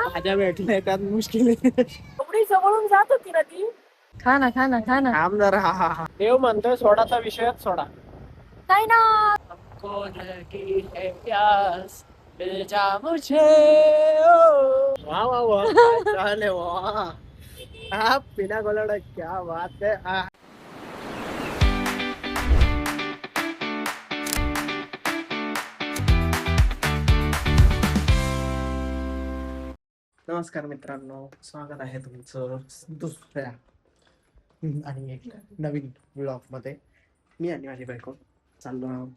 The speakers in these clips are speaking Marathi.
भाज्या भेटल्या त्यात मुश्किल आहे. एवढी जवळून जात होती ना ती. खा ना खा ना खा ना. आमदार हा हा हा देव म्हणतोय सोडाचा विषयच सोडा. नाही ना. हमको लगी है प्यास मिल जा मुझे ओ. वाह वाह वाह क्या चाल है वाह. आप बिना कोलाडा क्या बात है. नमस्कार मित्रांनो, स्वागत आहे तुमचं दुसऱ्या आणि एक नवीन ब्लॉग मध्ये. मी आणि माझी बायको चाललो आहोत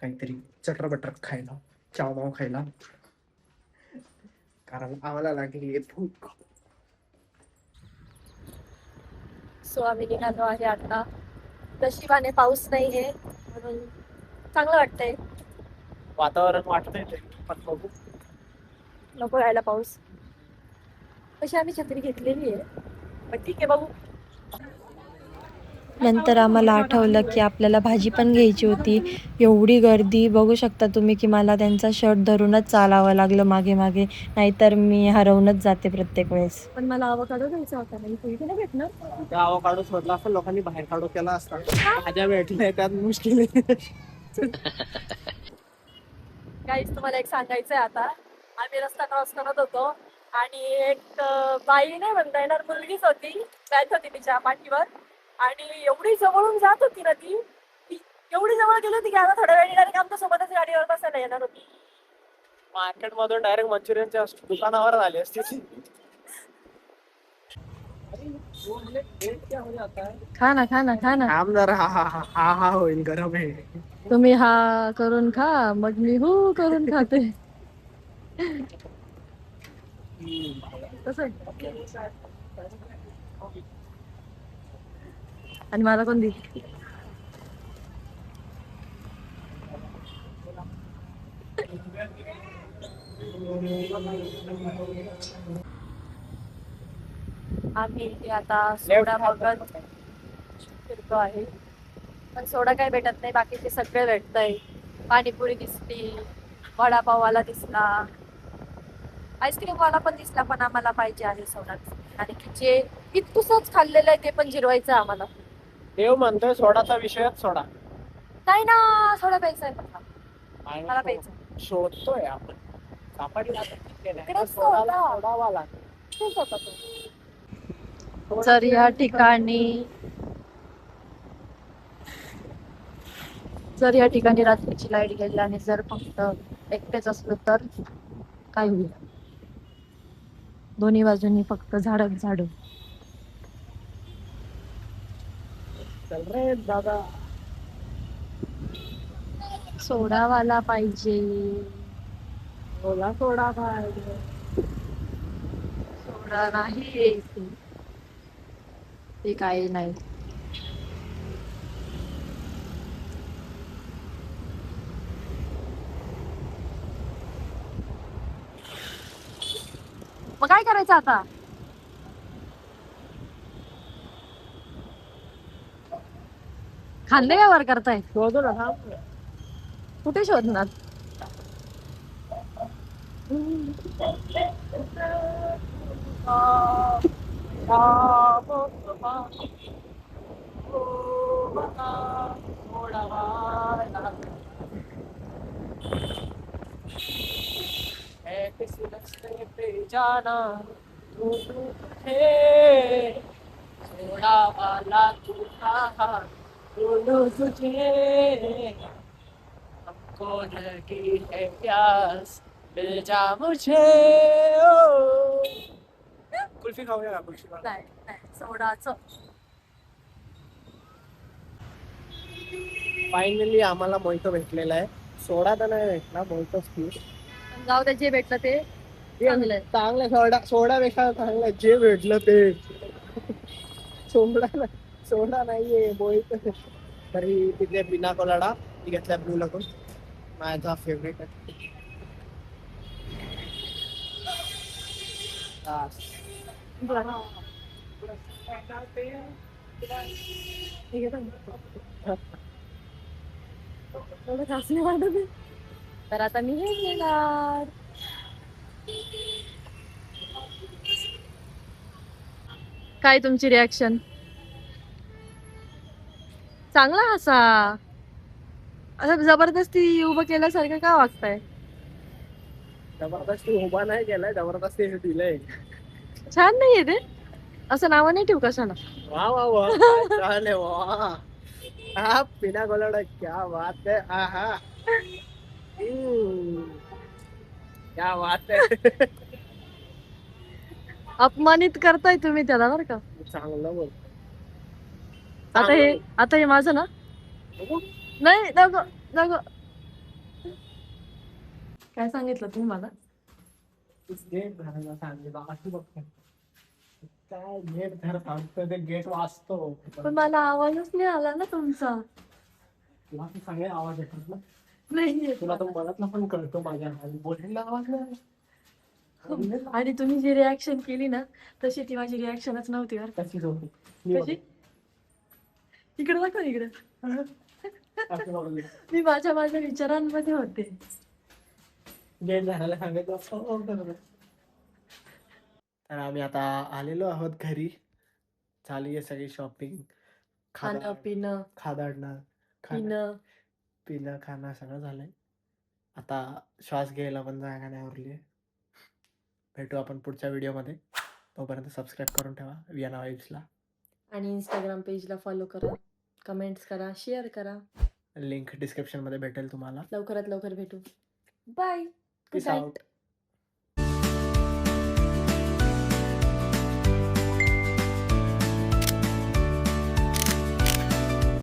काहीतरी चटर खायला, चावमाव खायला, कारण आम्हाला लागली आहे भूक. सो आम्ही निघालो आहे आता. नशिबाने पाऊस नाहीये म्हणून चांगलं वाटतंय. वातावरण वाटतंय ते पण बघू. नको यायला पाऊस. तशी आम्ही छत्री घेतलेली आहे, पण ठीक आहे बघू. नंतर आम्हाला आठवलं की आपल्याला भाजी पण घ्यायची होती. एवढी गर्दी बघू शकता तुम्ही की मला त्यांचा शर्ट धरूनच चालावं लागलं मागे मागे, नाहीतर मी हरवूनच जाते प्रत्येक वेळेस. पण मला अवकाडो घ्यायचा होता. नाही तू इथे नाही भेटणार. गावा काढू सोडला असं लोकांनी बाहेर काढू केला असता. भाज्या भेटल्या त्यात मुश्किल आहे. काहीच तुम्हाला एक सांगायचंय आता. आम्ही रस्ता क्रॉस करत होतो आणि एक बाई नाही म्हणता येणार, मुलगीच होती, बॅग होती तिच्या पाठीवर आणि एवढी जवळून जात होती ना ती. एवढी जवळ गेली होती की आता थोड्या वेळ डायरेक्ट आमच्या सोबतच गाडीवर बसायला येणार होती. मार्केट मधून डायरेक्ट मंचुरियनच्या दुकानावर आली असती. खा ना खा ना खा ना. आमदार हा हा हा हा हा होईल गरम आहे. तुम्ही हा करून खा, मग मी हो करून खाते. कसं आणि मला कोण दे. आम्ही इथे आता सोडा बघत फिरतो आहे, पण सोडा काही भेटत नाही. बाकीचे सगळे भेटतंय. पाणीपुरी दिसली, वडापाववाला दिसला, आईस्क्रीम वाला पण दिसला, पण आम्हाला पाहिजे आहे सोडा. आणि जे इतकुसच खाल्लेलं आहे ते पण जिरवायचं आम्हाला. देव म्हणतोय सोडाचा विषयच सोडा. नाही ना, सोडा प्यायचा आहे मला. मला प्यायचं. शोधतोय आपण. सापडला इकडे सोडा. तेच होता तो. जर या ठिकाणी रात्रीची लाईट गेली आणि जर फक्त एकटेच असलो तर काय होईल. दोन्ही बाजूनी फक्त झाडच झाड. चल रे दादा. सोडावाला पाहिजे. ओला सोडा पाहिजे. सोडा नाही ते काही नाही. मग काय करायचं आता. खाल्ले का वर करताय. शोधू ना. कुठे शोधणार. किसी रस्ते पे जाना तू है सोडा वाला तू कहा बोलो तुझे हमको लगी है प्यास मिल जा मुझे ओ. कुल्फी खाऊया का. कुल्फी नाही सोडाचं. फायनली आम्हाला मोहितो भेटलेला आहे. सोडा तर नाही भेटला, मोहितोच की. जाऊ दे, जे भेटलं ते चांगलं आहे. चांगलं सोडापेक्षा चांगलं जे भेटलं ते. सोडा नाहीये मोहितो. तरी तिथे बिना कोलाडा घेतल्या ब्लू लागून. माझा फेवरेट आहे. एवढं खास नाही वाटत आहे. तर आता मी हे घेणार. काय तुमची रिॲक्शन? चांगला हसा. असं जबरदस्ती उभं केल्यासारखं का वागताय? जबरदस्ती उभा नाही केलाय, जबरदस्ती हे दिलंय. छान नाहीये ते? असं नाव नाही ठेवू कशाला? वा वा वा काय छान आहे वा. हा पिना कोलाडा क्या बात है. हा हा. क्या बात है. अपमानित करताय तुम्ही त्याला बरं का. चांगलं बोल. आता हे माझं ना? नाही नको नको. काय सांगितलं तुम्ही मला? गेट धरायला सांगितलं असं बघ. काय गेट धर सांगतो ते गेट वाचतो. पण मला आवाजच नाही आला ना तुमचा. तुला तर सगळे आवाज येतात ना. नाही तुला तर मनातला पण कळतो माझ्या बोलायला आवाज नाही. आणि तुम्ही जी रिॲक्शन केली ना तशी ती माझी रिॲक्शनच नव्हती बरं का. कशीच होती. कशी? इकडे दाखव इकडे. असं बघ. मी माझ्या विचारांमध्ये होते. गेट धरायला सांगितलं. तर आम्ही आता आलेलो आहोत घरी. झाली आहे सगळी शॉपिंग. खाणं पिणं खादाडणं पिणं खाणं सगळं झालंय. आता श्वास घ्यायला पण जागा नाही उरली. भेटू आपण पुढच्या व्हिडिओमध्ये. तोपर्यंत सबस्क्राईब करून ठेवा वियाना वाईब्सला. आणि इंस्टाग्राम पेजला फॉलो करा, कमेंट्स करा, शेअर करा. लिंक डिस्क्रिप्शनमध्ये भेटेल तुम्हाला. लवकरात लवकर भेटू. बाय. Peace out.